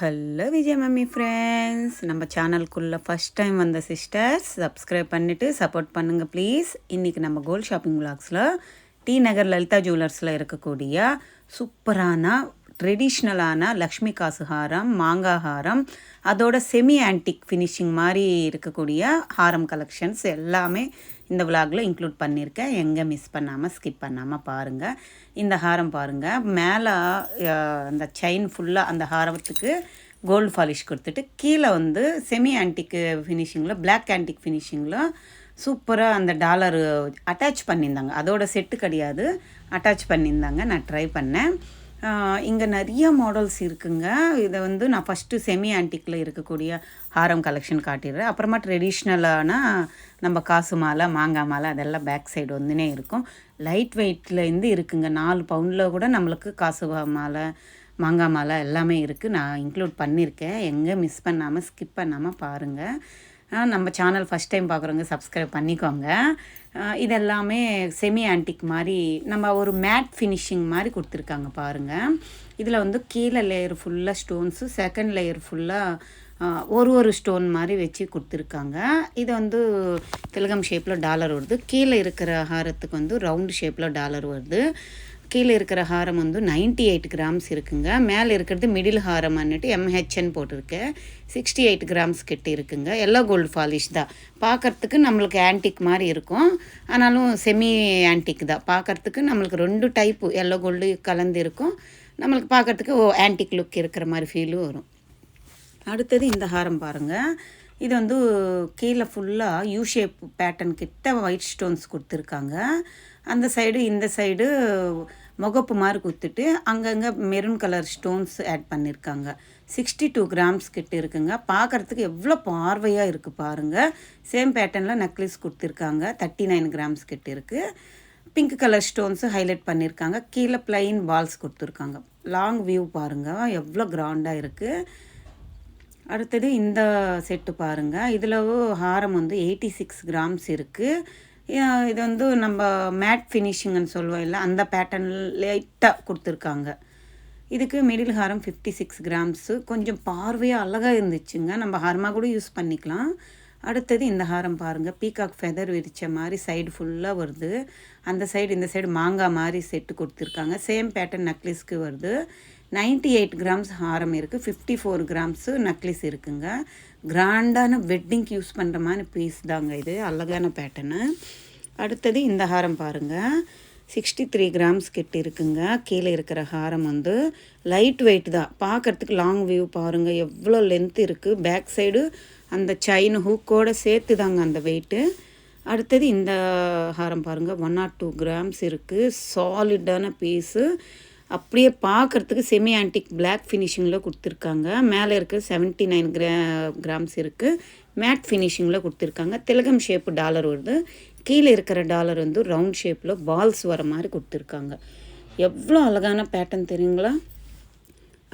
Hello Vijay mummy friends, நம்ம சேனலுக்குள்ளே first time வந்த sisters subscribe பண்ணிவிட்டு சப்போர்ட் பண்ணுங்கள் ப்ளீஸ். இன்றைக்கி நம்ம கோல்ட் ஷாப்பிங் விலாக்ஸில் டி நகர் லலிதா ஜுவல்லர்ஸில் இருக்கக்கூடிய சூப்பரான ட்ரெடிஷ்னலான லக்ஷ்மி காசு ஹாரம், மாங்காய் ஹாரம், அதோட செமி ஆன்டிக் ஃபினிஷிங் மாதிரி இருக்கக்கூடிய ஹாரம் கலெக்ஷன்ஸ் எல்லாமே இந்த விலாகில் இன்க்ளூட் பண்ணியிருக்கேன். எங்கே மிஸ் பண்ணாமல் ஸ்கிப் பண்ணாமல் பாருங்கள். இந்த ஹாரம் பாருங்கள், மேலே அந்த செயின் ஃபுல்லாக அந்த ஹாரத்துக்கு கோல்டு ஃபாலிஷ் கொடுத்துட்டு கீழே வந்து செமி ஆன்டிக் ஃபினிஷிங்கில் பிளாக் ஆன்டிக் ஃபினிஷிங்கில் சூப்பராக அந்த டாலரு அட்டாச் பண்ணியிருந்தாங்க. அதோட செட்டு கிடையாது, அட்டாச் பண்ணியிருந்தாங்க. நான் ட்ரை பண்ணேன். இங்கே நிறைய மாடல்ஸ் இருக்குங்க. இதை வந்து நான் ஃபஸ்ட்டு செமி ஆன்டிக்கில் இருக்கக்கூடிய ஹாரம் கலெக்ஷன் காட்டிடுறேன். அப்புறமா ட்ரெடிஷ்னலான நம்ம காசு மாலை, மாங்காய் மாலை அதெல்லாம் பேக் சைடு வந்துனே இருக்கும். லைட் வெயிட்லேருந்து இருக்குங்க. 4 பவுண்டில் கூட நம்மளுக்கு காசு மாலை, மாங்காய் மாலை எல்லாமே இருக்குது. நான் இன்க்ளூட் பண்ணியிருக்கேன். எங்கே மிஸ் பண்ணாமல் ஸ்கிப் பண்ணாமல் பாருங்கள். நம்ம சேனல் ஃபஸ்ட் டைம் பார்க்குறவங்க சப்ஸ்கிரைப் பண்ணிக்கோங்க. இதெல்லாமே செமி ஆன்டிக் மாதிரி நம்ம ஒரு மேட் ஃபினிஷிங் மாதிரி கொடுத்துருக்காங்க பாருங்கள். இதில் வந்து கீழே லேயர் ஃபுல்லாக ஸ்டோன்ஸு, செகண்ட் லேயர் ஃபுல்லாக ஒரு ஸ்டோன் மாதிரி வச்சு கொடுத்துருக்காங்க. இது வந்து திலகம் ஷேப்பில் டாலர் வருது. கீழே இருக்கிற ஹாரத்துக்கு வந்து ரவுண்டு ஷேப்பில் டாலர் வருது. கீழே இருக்கிற ஹாரம் வந்து 98 கிராம்ஸ் இருக்குங்க. மேலே இருக்கிறது மிடில் ஹாரம் அன்னிட்டு MHN போட்டிருக்கேன். 68 கிராம்ஸ் கிட்ட இருக்குங்க. எல்லோ கோல்டு ஃபாலிஷ் தான். பார்க்குறதுக்கு நம்மளுக்கு ஆன்டிக் மாதிரி இருக்கும், ஆனாலும் செமி ஆன்டிக் தான். பார்க்குறதுக்கு நம்மளுக்கு 2 டைப்பு எல்லோ கோல்டு கலந்து இருக்கும். நம்மளுக்கு பார்க்குறதுக்கு ஆன்டிக் லுக் இருக்கிற மாதிரி ஃபீலும் வரும். அடுத்தது இந்த ஹாரம் பாருங்கள். இது வந்து கீழே ஃபுல்லாக யூ ஷேப் பேட்டர்ன் கிட்ட ஒயிட் ஸ்டோன்ஸ் கொடுத்துருக்காங்க. அந்த சைடு இந்த சைடு முகப்பு மாதிரி கொடுத்துட்டு அங்கங்கே மெரூன் கலர் ஸ்டோன்ஸ் ஆட் பண்ணியிருக்காங்க. 62 கிராம்ஸ் கிட்ட இருக்குங்க. பார்க்குறதுக்கு எவ்வளோ பார்வையாக இருக்குது பாருங்கள். சேம் பேட்டர்னில் நெக்லஸ் கொடுத்துருக்காங்க. 39 கிராம்ஸ் கிட்ட இருக்குது. பிங்க் கலர் ஸ்டோன்ஸு ஹைலைட் பண்ணியிருக்காங்க. கீழே ப்ளைன் பால்ஸ் கொடுத்துருக்காங்க. லாங் வியூ பாருங்கள், எவ்வளோ கிராண்டாக இருக்குது. அடுத்தது இந்த செட்டு பாருங்கள். இதில் ஹாரம் வந்து 86 கிராம்ஸ் இருக்குது. இது வந்து நம்ம மேட் ஃபினிஷிங்னு சொல்லுவோம் இல்லை, அந்த பேட்டர்ன் லைட்டாக கொடுத்துருக்காங்க. இதுக்கு மிடில் ஹாரம் 56 கிராம்ஸு. கொஞ்சம் பார்வையாக அழகாக இருந்துச்சுங்க. நம்ம ஹாரமாக கூட யூஸ் பண்ணிக்கலாம். அடுத்தது இந்த ஹாரம் பாருங்கள். பீகாக் ஃபெதர் விரித்த மாதிரி சைடு ஃபுல்லாக வருது. அந்த சைடு இந்த சைடு மாங்காய் மாதிரி செட்டு கொடுத்துருக்காங்க. சேம் பேட்டர்ன் நெக்லஸ்க்கு வருது. 98 கிராம்ஸ் ஹாரம் இருக்குது. 54 கிராம்ஸு நெக்லஸ் இருக்குங்க. கிராண்டான வெட்டிங்க்கு யூஸ் பண்ணுற மாதிரி பீஸ் தாங்க இது. அழகான பேட்டர்னு. அடுத்தது இந்த ஹாரம் பாருங்கள். 63 கிராம்ஸ் கிட்ட இருக்குங்க. கீழே இருக்கிற ஹாரம் வந்து லைட் வெயிட் தான். பார்க்குறதுக்கு லாங் வியூ பாருங்கள், எவ்வளோ லென்த் இருக்குது. பேக் சைடு அந்த செயின் ஹூக்கோடு சேர்த்து தாங்க அந்த வெயிட்டு. அடுத்தது இந்த ஹாரம் பாருங்கள். 102 கிராம்ஸ் இருக்குது. சாலிடான பீஸு. அப்படியே பார்க்குறதுக்கு செமி ஆன்டிக் பிளாக் ஃபினிஷிங்கில் கொடுத்துருக்காங்க. மேலே இருக்கிற 79 கிராம்ஸ் இருக்குது. மேட் ஃபினிஷிங்கில் கொடுத்துருக்காங்க. திலகம் ஷேப்பு டாலர் வருது. கீழே இருக்கிற டாலர் வந்து ரவுண்ட் ஷேப்பில் பால்ஸ் வர மாதிரி கொடுத்துருக்காங்க. எவ்வளோ அழகான பேட்டர்ன் தெரியுங்களா.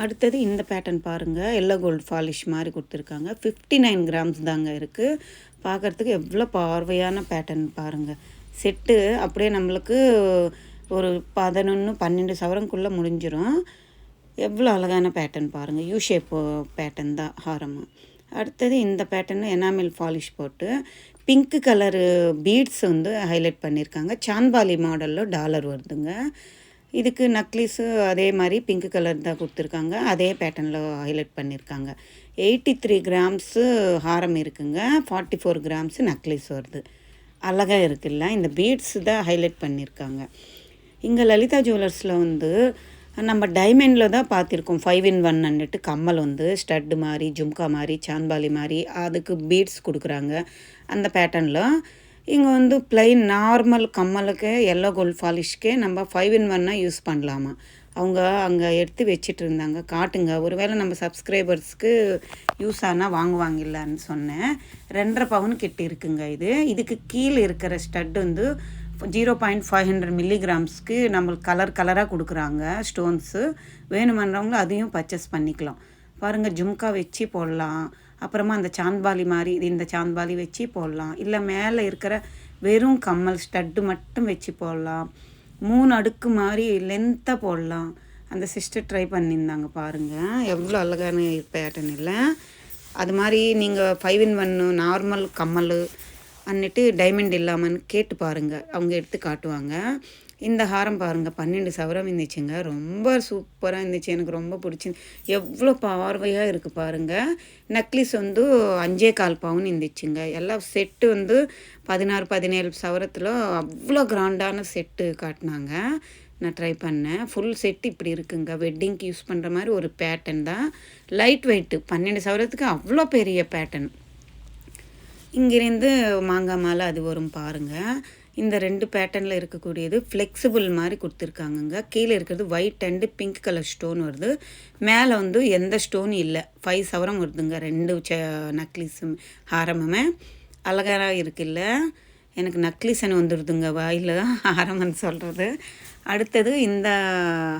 அடுத்தது இந்த பேட்டர்ன் பாருங்கள். எல்லோ கோல்டு ஃபாலிஷ் மாதிரி கொடுத்துருக்காங்க. 59 கிராம்ஸ் தாங்க இருக்குது. பார்க்குறதுக்கு எவ்வளோ பார்வையான பேட்டர்ன் பாருங்கள். செட்டு அப்படியே நம்மளுக்கு ஒரு 11-12 சவரங்குள்ளே முடிஞ்சிடும். எவ்வளோ அழகான பேட்டர்ன் பாருங்கள். யூ ஷேப் பேட்டர்ன் தான் ஹாரம். அடுத்தது இந்த பேட்டர்னு எனாமில் ஃபாலிஷ் போட்டு பிங்க் கலரு பீட்ஸ் வந்து ஹைலைட் பண்ணியிருக்காங்க. சாந்தாலி மாடலில் டாலர் வருதுங்க. இதுக்கு நக்லீஸு அதே மாதிரி பிங்க் கலர் தான் கொடுத்துருக்காங்க. அதே பேட்டர்னில் ஹைலைட் பண்ணியிருக்காங்க. 83 கிராம்ஸு ஹாரம் இருக்குங்க. 44 கிராம்ஸு நக்லீஸ் வருது. அழகாக இருக்குல்ல. இந்த பீட்ஸ் தான் ஹைலைட் பண்ணியிருக்காங்க. இங்கே லலிதா ஜுவல்லர்ஸில் வந்து நம்ம டைமண்டில் தான் பார்த்துருக்கோம். 5-in-1 கம்மல் வந்து ஸ்டட்டு மாதிரி, ஜும்கா மாதிரி, சாந்தாலி மாதிரி அதுக்கு பீட்ஸ் கொடுக்குறாங்க. அந்த பேட்டர்னில் இங்கே வந்து ப்ளைன் நார்மல் கம்மலுக்கு எல்லோ கோல்டு ஃபாலிஷ்க்கே நம்ம 5-in-1 யூஸ் பண்ணலாமா. அவங்க அங்கே எடுத்து வச்சிட்டு இருந்தாங்க. காட்டுங்க, ஒருவேளை நம்ம சப்ஸ்கிரைபர்ஸ்க்கு யூஸ் ஆனால் வாங்குவாங்கில்லன்னு சொன்னேன். 2.5 பவுன் கிட்ட இருக்குங்க இது. இதுக்கு கீழே இருக்கிற ஸ்டட் வந்து 0.500 மில்லிகிராம்ஸ்க்கு நம்மளுக்கு கலராக கொடுக்குறாங்க ஸ்டோன்ஸு. வேணுமன்றவங்களும் அதையும் பர்ச்சேஸ் பண்ணிக்கலாம். பாருங்கள், ஜும்கா வச்சு போடலாம். அப்புறமா அந்த சாந்தாலி மாதிரி இந்த சாந்தாலி வச்சு போடலாம். இல்லை மேலே இருக்கிற வெறும் கம்மல் ஸ்டட்டு மட்டும் வச்சு போடலாம். 3 அடுக்கு மாதிரி லென்த்தாக போடலாம். அந்த சிஸ்டர் ட்ரை பண்ணியிருந்தாங்க பாருங்கள், எவ்வளோ அழகான பேட்டர்ன் இல்லை. அது மாதிரி நீங்கள் 5-in-1 நார்மல் கம்மல் அன்னிட்டு டைமண்ட் இல்லாமன்னு கேட்டு பாருங்கள், அவங்க எடுத்து காட்டுவாங்க. இந்த ஹாரம் பாருங்கள் 12 சவரம் இருந்துச்சுங்க. ரொம்ப சூப்பராக இருந்துச்சு, எனக்கு ரொம்ப பிடிச்சி. எவ்வளோ பார்வையாக இருக்குது பாருங்கள். நெக்லஸ் வந்து 5.25 பவுன் இருந்துச்சுங்க. எல்லாம் செட்டு வந்து 16-17 சவரத்தில் அவ்வளோ கிராண்டான செட்டு காட்டினாங்க. நான் ட்ரை பண்ணேன். ஃபுல் செட்டு இப்படி இருக்குங்க. வெட்டிங்க்கு யூஸ் பண்ணுற மாதிரி ஒரு பேட்டர்ன் தான். லைட் வெயிட்டு 12 சவரத்துக்கு அவ்வளோ பெரிய பேட்டர்ன். இங்கேருந்து மாங்காய் மாலை அது வரும் பாருங்கள். இந்த 2 பேட்டர்னில் இருக்கக்கூடியது ஃப்ளெக்சிபிள் மாதிரி கொடுத்துருக்காங்கங்க. கீழே இருக்கிறது white and pink colour stone வருது. மேலே வந்து எந்த ஸ்டோன் இல்லை. 5 சவரம் வருதுங்க 2 நக்லீஸும் ஹாரமுமே. அழகாக இருக்குல்ல. எனக்கு நக்லீஸ்ன்னு வந்துடுதுங்க வாயில் ஹாரம்னு சொல்கிறது. அடுத்தது இந்த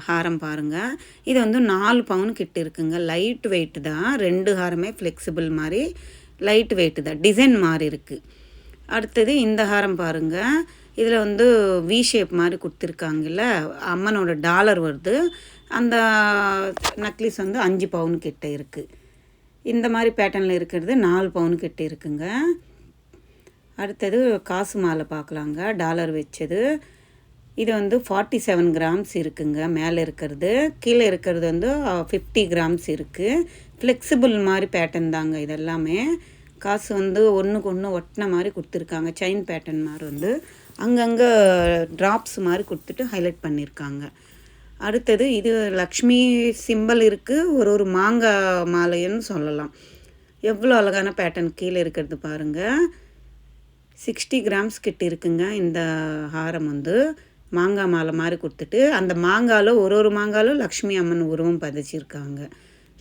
ஹாரம் பாருங்கள். இது வந்து 4 பவுன் கிட்ட இருக்குங்க. லைட் வெயிட் தான். 2 ஹாரமே ஃப்ளெக்சிபிள் மாதிரி லைட் வெயிட்டு தான். டிசைன் மாதிரி இருக்குது. அடுத்தது இந்த ஹாரம் பாருங்கள். இதில் வந்து வி ஷேப் மாதிரி கொடுத்துருக்காங்கல்ல, அம்மனோட டாலர் வருது. அந்த நக்லீஸ் வந்து 5 பவுன் கிட்ட இருக்குது. இந்த மாதிரி பேட்டர்னில் இருக்கிறது 4 பவுன் கிட்ட இருக்குங்க. அடுத்தது காசு மாலை பார்க்கலாங்க, டாலர் வச்சது. இது வந்து 47 கிராம்ஸ் இருக்குங்க. மேலே இருக்கிறது. கீழே இருக்கிறது வந்து 50 கிராம்ஸ் இருக்குது. ஃப்ளெக்சிபிள் மாதிரி பேட்டர்ன் தாங்க இதெல்லாமே. காசு வந்து ஒன்றுக்கு ஒன்று ஒட்டின மாதிரி கொடுத்துருக்காங்க. செயின் பேட்டர்ன் மாதிரி வந்து அங்கங்கே ட்ராப்ஸ் மாதிரி கொடுத்துட்டு ஹைலைட் பண்ணியிருக்காங்க. அடுத்தது இது லக்ஷ்மி சிம்பிள் இருக்குது. ஒரு மாங்காய் மாலைன்னு சொல்லலாம். எவ்வளோ அழகான பேட்டர்ன் கீழே இருக்கிறது பாருங்கள். 60 கிராம்ஸ் கிட்ட இருக்குங்க. இந்த ஹாரம் வந்து மாங்காய் மாலை மாதிரி கொடுத்துட்டு அந்த மாங்காயில் ஒரு மாங்காயிலும் லக்ஷ்மி அம்மன் உருவம் பதிச்சிருக்காங்க.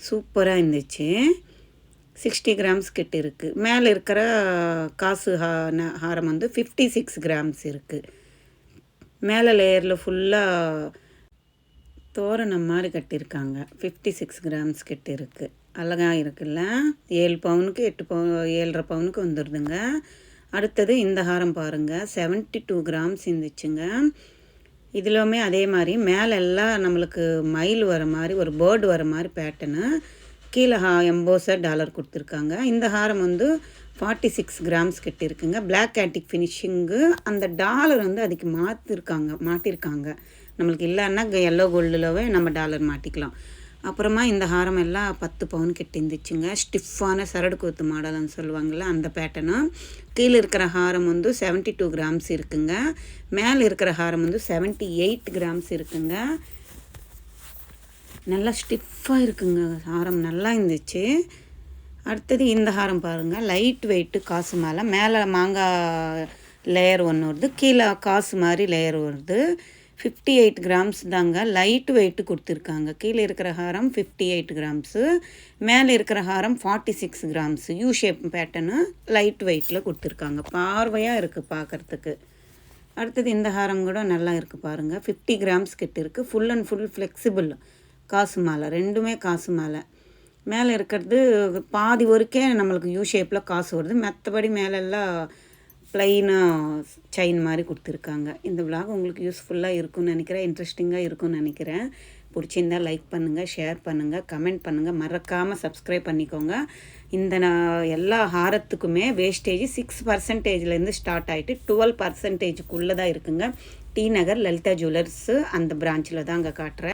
சூப்பராக இருந்துச்சு. 60 கிராம்ஸ் கிட்ட இருக்குது. மேலே இருக்கிற காசு ஹாரம் வந்து 56 கிராம்ஸ் இருக்குது. மேலே லேயரில் ஃபுல்லாக தோரணம் மாதிரி கட்டியிருக்காங்க. 56 கிராம்ஸ் கிட்ட இருக்குது. அழகாக இருக்குல்ல. 7 பவுனுக்கு 8 பவுன் 7.5 பவுனுக்கு வந்துடுதுங்க. அடுத்தது இந்த ஹாரம் பாருங்கள். 72 கிராம்ஸ் இருந்துச்சுங்க. இதிலுமே அதே மாதிரி மேலே எல்லாம் நம்மளுக்கு மயில் வர மாதிரி ஒரு பேர்டு வர மாதிரி பேட்டர்னு. கீழே எம்போசர் டாலர் கொடுத்துருக்காங்க. இந்த ஹாரம் வந்து 46 கிராம்ஸ் கிட்ட இருக்குங்க. Black antique finishing. அந்த டாலர் வந்து அதுக்கு மாட்டியிருக்காங்க. நம்மளுக்கு இல்லைன்னா எல்லோ கோல்டுலவே நம்ம டாலர் மாட்டிக்கலாம். அப்புறமா இந்த ஹாரம் எல்லாம் 10 பவுன் கிட்ட இருந்துச்சுங்க. ஸ்டிஃபான சரடு கோத்து மாடல்னு சொல்லுவாங்கள்ல அந்த பேட்டர்னு. கீழே இருக்கிற ஹாரம் வந்து 72 கிராம்ஸ் இருக்குங்க. மேலே இருக்கிற ஹாரம் வந்து 78 கிராம்ஸ் இருக்குங்க. நல்லா ஸ்டிஃபாக இருக்குங்க ஹாரம். நல்லா இருந்துச்சு. அடுத்தது இந்த ஹாரம் பாருங்கள். லைட் வெயிட்டு காசு மாலை. மேலே மாங்காய் லேயர் ஒன்று வருது. கீழே காசு மாதிரி லேயர் வருது. 58 கிராம்ஸ் தாங்க. லைட் வெயிட்டு கொடுத்துருக்காங்க. கீழே இருக்கிற ஹாரம் 58 கிராம்ஸு. மேலே இருக்கிற ஹாரம் 46 grams. U shape pattern light வெயிட்டில் கொடுத்துருக்காங்க. பார்வையாக இருக்குது பார்க்குறதுக்கு. அடுத்தது இந்த ஹாரம் கூட நல்லா இருக்குது பாருங்கள். 50 கிராம்ஸ் கிட்ட இருக்குது. ஃபுல் அண்ட் ஃபுல் ஃப்ளெக்சிபிள் காசு மாலை. 2மே காசு மாலை. மேலே இருக்கிறது பாதி ஒருக்கே நம்மளுக்கு யூ ஷேப்பில் காசு வருது. மற்றபடி மேலெல்லாம் ப்ளைனாக செயின் மாதிரி கொடுத்துருக்காங்க. இந்த விலாக் உங்களுக்கு யூஸ்ஃபுல்லாக இருக்கும்னு நினைக்கிறேன். இன்ட்ரெஸ்டிங்காக இருக்கும்னு நினைக்கிறேன். பிடிச்சிருந்தால் லைக் பண்ணுங்கள், ஷேர் பண்ணுங்கள், கமெண்ட் பண்ணுங்கள். மறக்காமல் சப்ஸ்கிரைப் பண்ணிக்கோங்க. இந்த எல்லா ஹாரத்துக்குமே வேஸ்டேஜ் 6% ஸ்டார்ட் ஆகிட்டு 12%க்குள்ளே தான் இருக்குங்க. டி நகர் லலிதா ஜுவல்லர்ஸு அந்த பிரான்ச்சில் தான் அங்கே காட்டுறேன்.